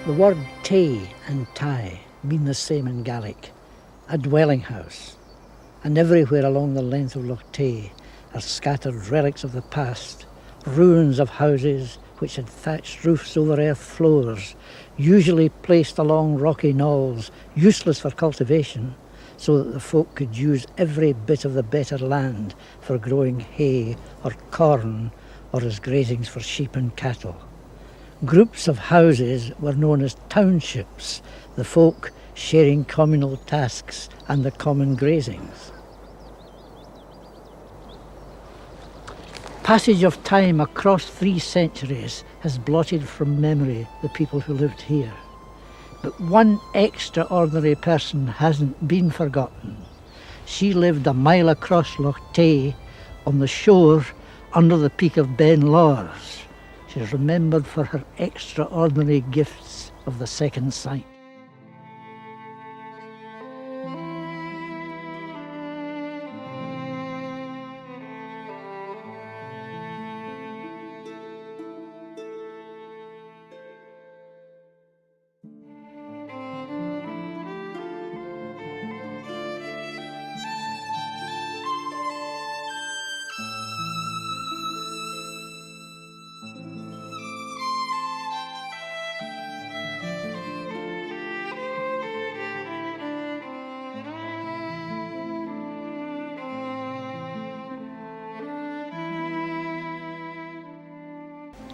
The word Tay and Tay mean the same in Gaelic, a dwelling house, and everywhere along the length of Loch Tay are scattered relics of the past, ruins of houses which had thatched roofs over earth floors, usually placed along rocky knolls, useless for cultivation, so that the folk could use every bit of the better land for growing hay or corn or as grazings for sheep and cattle. Groups of houses were known as townships, the folk sharing communal tasks and the common grazings. Passage of time across 3 centuries has blotted from memory the people who lived here. But one extraordinary person hasn't been forgotten. She lived a mile across Loch Tay, on the shore under the peak of Ben Lawers. She's remembered for her extraordinary gifts of the second sight.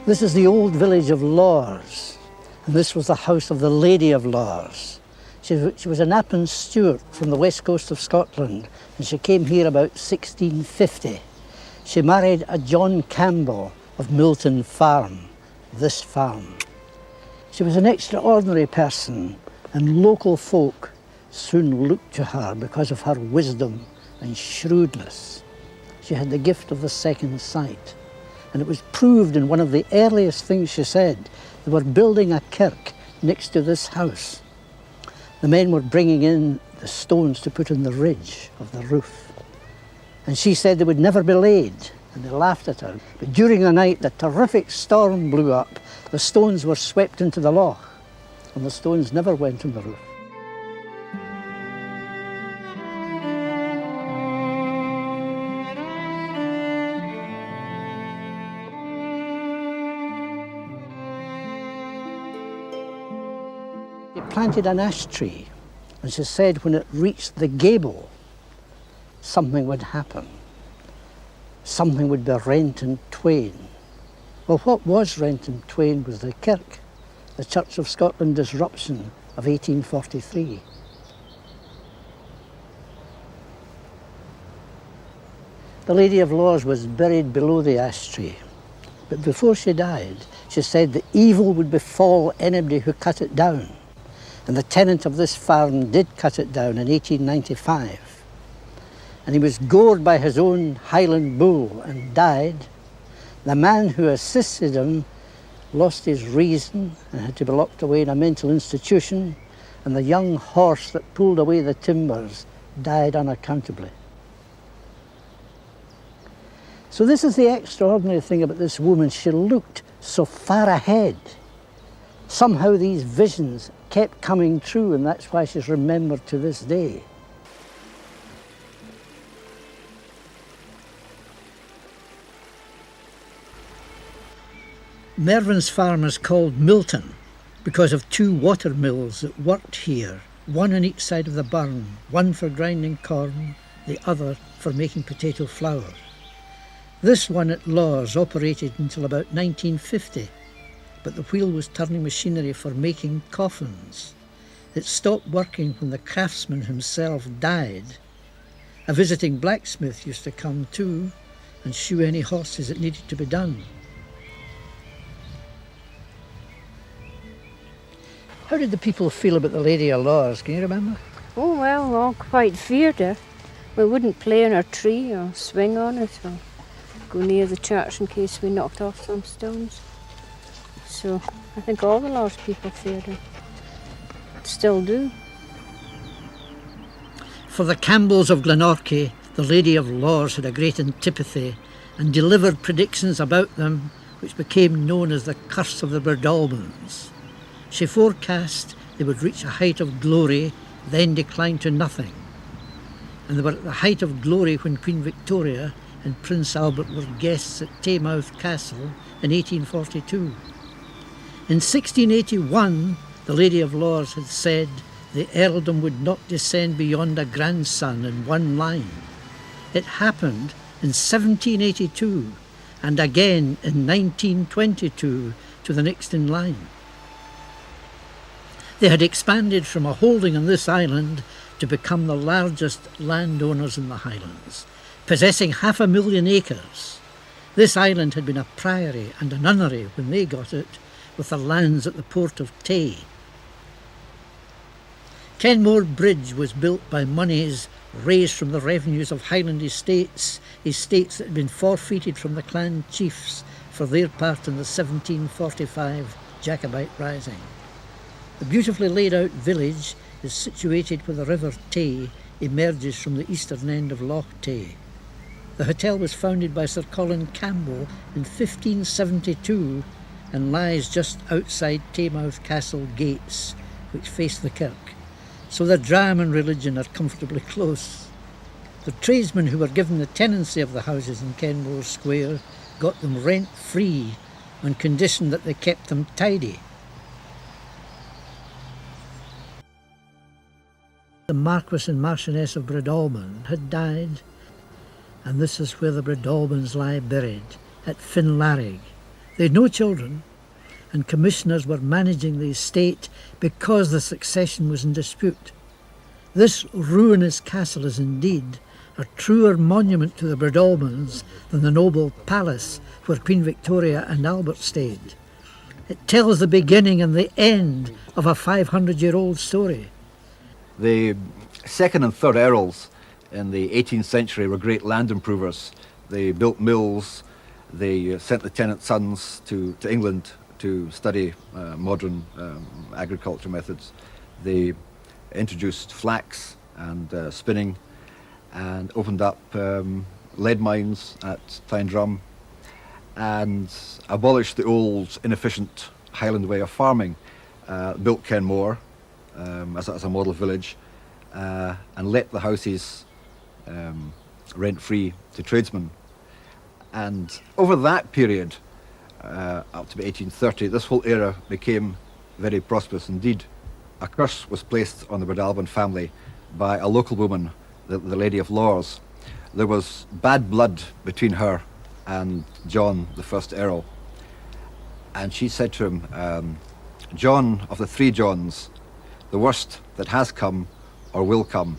This is the old village of Lawers, and this was the house of the Lady of Lawers. She was an Appin Stewart from the west coast of Scotland, and she came here about 1650. She married a John Campbell of Milton Farm, this farm. She was an extraordinary person, and local folk soon looked to her because of her wisdom and shrewdness. She had the gift of the second sight. And it was proved in one of the earliest things she said. They were building a kirk next to this house. The men were bringing in the stones to put in the ridge of the roof. And she said they would never be laid, and they laughed at her. But during the night, the terrific storm blew up. The stones were swept into the loch, and the stones never went on the roof. Planted an ash tree, and she said when it reached the gable, something would happen. Something would be rent in twain. Well, what was rent in twain was the kirk, the Church of Scotland disruption of 1843. The Lady of Lawers was buried below the ash tree, but before she died, she said that evil would befall anybody who cut it down. And the tenant of this farm did cut it down in 1895. And he was gored by his own Highland bull and died. The man who assisted him lost his reason and had to be locked away in a mental institution. And the young horse that pulled away the timbers died unaccountably. So this is the extraordinary thing about this woman. She looked so far ahead. Somehow these visions kept coming true, and that's why she's remembered to this day. Mervyn's farm is called Milton because of 2 water mills that worked here, one on each side of the burn, one for grinding corn, the other for making potato flour. This one at Lawers operated until about 1950. But the wheel was turning machinery for making coffins. It stopped working when the craftsman himself died. A visiting blacksmith used to come too and shoe any horses that needed to be done. How did the people feel about the Lady of Lawers? Can you remember? Oh, well, all quite feared her. We wouldn't play on our tree or swing on it or go near the church in case we knocked off some stones. So I think all the Lawers people feared her. Still do. For the Campbells of Glenorchy, the Lady of Lawers had a great antipathy and delivered predictions about them which became known as the curse of the Breadalbanes. She forecast they would reach a height of glory, then decline to nothing. And they were at the height of glory when Queen Victoria and Prince Albert were guests at Taymouth Castle in 1842. In 1681, the Lady of Lors had said the earldom would not descend beyond a grandson in one line. It happened in 1782 and again in 1922 to the next in line. They had expanded from a holding on this island to become the largest landowners in the Highlands, possessing 500,000 acres. This island had been a priory and a nunnery when they got it, with the lands at the port of Tay. Kenmore Bridge was built by moneys raised from the revenues of Highland estates that had been forfeited from the clan chiefs for their part in the 1745 Jacobite Rising. The beautifully laid out village is situated where the River Tay emerges from the eastern end of Loch Tay. The hotel was founded by Sir Colin Campbell in 1572 and lies just outside Taymouth Castle gates, which face the kirk. So the dram and religion are comfortably close. The tradesmen who were given the tenancy of the houses in Kenmore Square got them rent-free on condition that they kept them tidy. The Marquess and Marchioness of Breadalbane had died, and this is where the Breadalbanes lie buried, at Finlarrig. They had no children, and commissioners were managing the estate because the succession was in dispute. This ruinous castle is indeed a truer monument to the Breadalbanes than the noble palace where Queen Victoria and Albert stayed. It tells the beginning and the end of a 500-year-old story. The second and third earls in the 18th century were great land improvers. They built mills, they sent lieutenant sons to England to study modern agriculture methods. They introduced flax and spinning and opened up lead mines at Tyndrum and abolished the old inefficient Highland way of farming, built Kenmore as a model village and let the houses rent-free to tradesmen. And over that period, up to 1830, this whole era became very prosperous indeed. A curse was placed on the Breadalbane family by a local woman, the Lady of Lors. There was bad blood between her and John, the first Earl. And she said to him, John of the three Johns, the worst that has come or will come.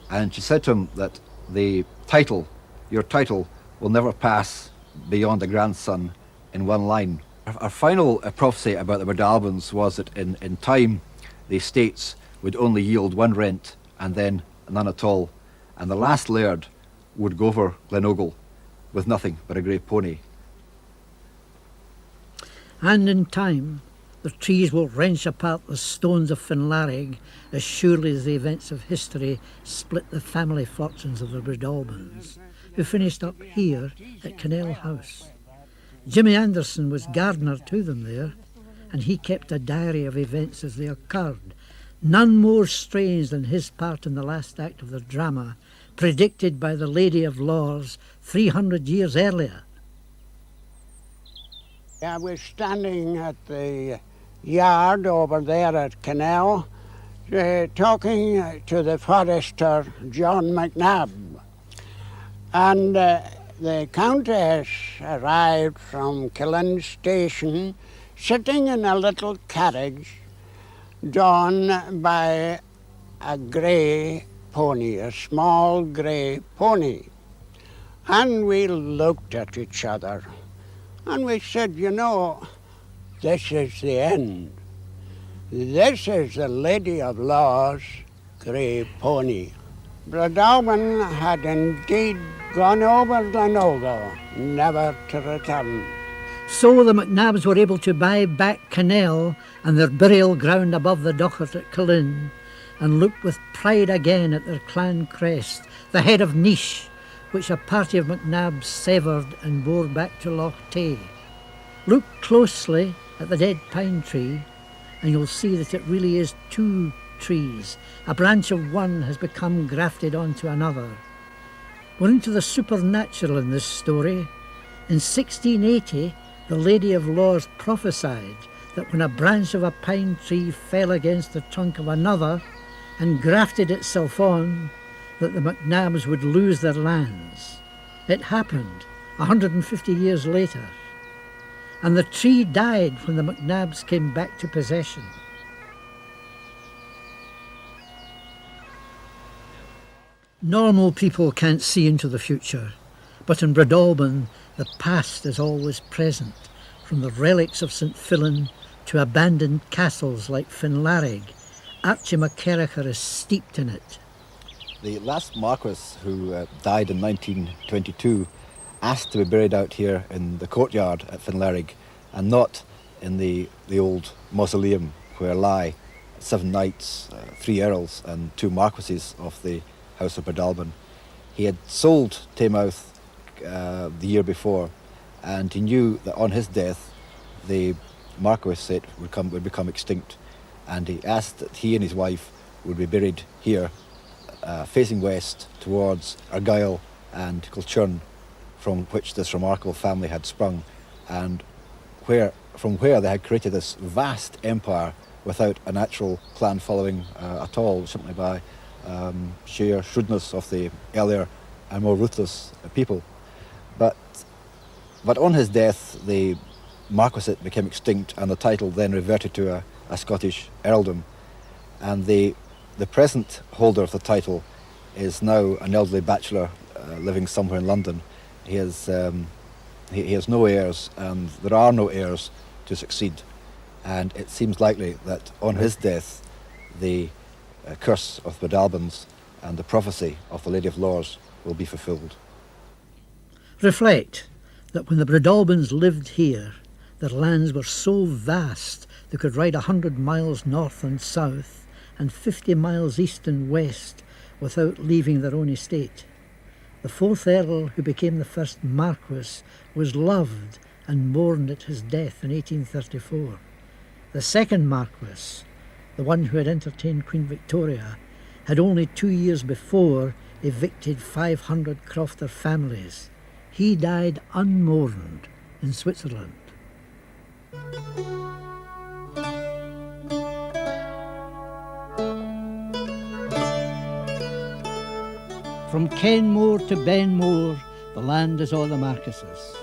And she said to him that the title, your title, will never pass beyond a grandson in one line. Our final prophecy about the Breadalbanes was that in time the estates would only yield one rent and then none at all, and the last laird would go over Glenogle with nothing but a grey pony. And in time the trees will wrench apart the stones of Finlarrig as surely as the events of history split the family fortunes of the Breadalbanes, who finished up here at Cannell House. Jimmy Anderson was gardener to them there, and he kept a diary of events as they occurred, none more strange than his part in the last act of the drama, predicted by the Lady of Lors 300 years earlier. I was standing at the yard over there at Cannell, talking to the forester John McNabb, and the Countess arrived from Killin station, sitting in a little carriage drawn by a grey pony, a small grey pony. And we looked at each other and we said, you know, this is the end. This is the Lady of Lors' grey pony. Breadalbane had indeed gone over Glenogle, never to return. So the McNabs were able to buy back Cannell and their burial ground above the Dochart at Killin, and look with pride again at their clan crest, the head of Niche, which a party of McNabs severed and bore back to Loch Tay. Look closely at the dead pine tree, and you'll see that it really is two trees. A branch of one has become grafted onto another. We're into the supernatural in this story. In 1680, the Lady of Lors prophesied that when a branch of a pine tree fell against the trunk of another and grafted itself on, that the MacNabs would lose their lands. It happened 150 years later, and the tree died when the MacNabs came back to possession. Normal people can't see into the future, but in Breadalbane the past is always present, from the relics of St Killin to abandoned castles like Finlarrig. Archimackerachar is steeped in it. The last Marquess, who died in 1922, asked to be buried out here in the courtyard at Finlarrig and not in the old mausoleum where lie 7 knights, 3 earls and 2 marquesses of the House of Breadalbane. He had sold Taymouth the year before, and he knew that on his death the marquessate would become extinct, and he asked that he and his wife would be buried here facing west towards Argyll and Kilchurn, from which this remarkable family had sprung, and from where they had created this vast empire without a natural clan following at all, simply by sheer shrewdness of the earlier and more ruthless people. But on his death, the marquessate became extinct, and the title then reverted to a Scottish earldom. And the present holder of the title is now an elderly bachelor living somewhere in London. He has no heirs, and there are no heirs to succeed. And it seems likely that on his death, the curse of Breadalbane's and the prophecy of the Lady of Lors will be fulfilled. Reflect that when the Breadalbanes lived here, their lands were so vast they could ride 100 miles north and south and 50 miles east and west without leaving their own estate. The 4th Earl, who became the first Marquess, was loved and mourned at his death in 1834. The 2nd Marquess, the one who had entertained Queen Victoria, had only 2 years before evicted 500 crofter families. He died unmourned in Switzerland. From Kenmore to Benmore, the land is all the Marquesses.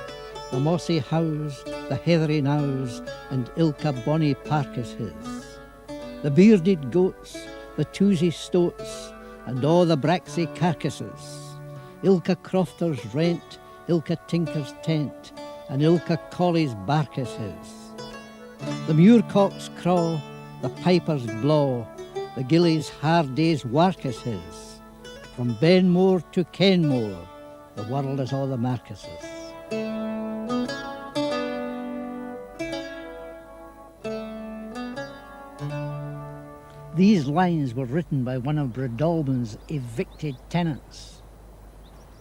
The mossy house, the heathery knowes, and ilka bonny park is his. The bearded goats, the toosy stoats, and all the braxy carcasses. Ilka crofter's rent, ilka tinker's tent, and ilka collie's bark is his. The muircocks craw, the pipers blaw, the gillies' hard day's work is his. From Benmore to Kenmore, the world is all the Marquesses. These lines were written by one of Breadalbane's evicted tenants.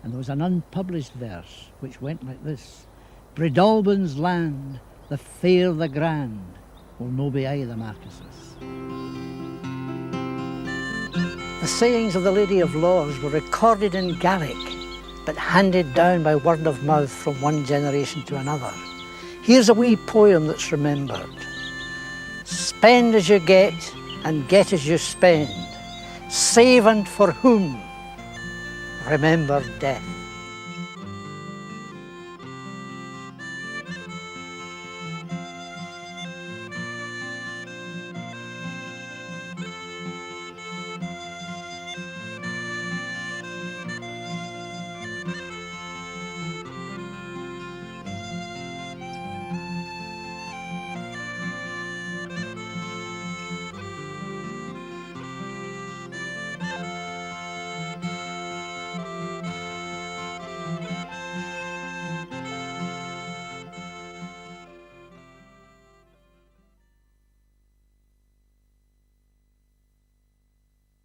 And there was an unpublished verse which went like this: Breadalbane's land, the fair, the grand, will no be aye the Marquesses. The sayings of the Lady of Lors were recorded in Gaelic, but handed down by word of mouth from one generation to another. Here's a wee poem that's remembered. Spend as you get, and get as you spend. Save and for whom? Remember death.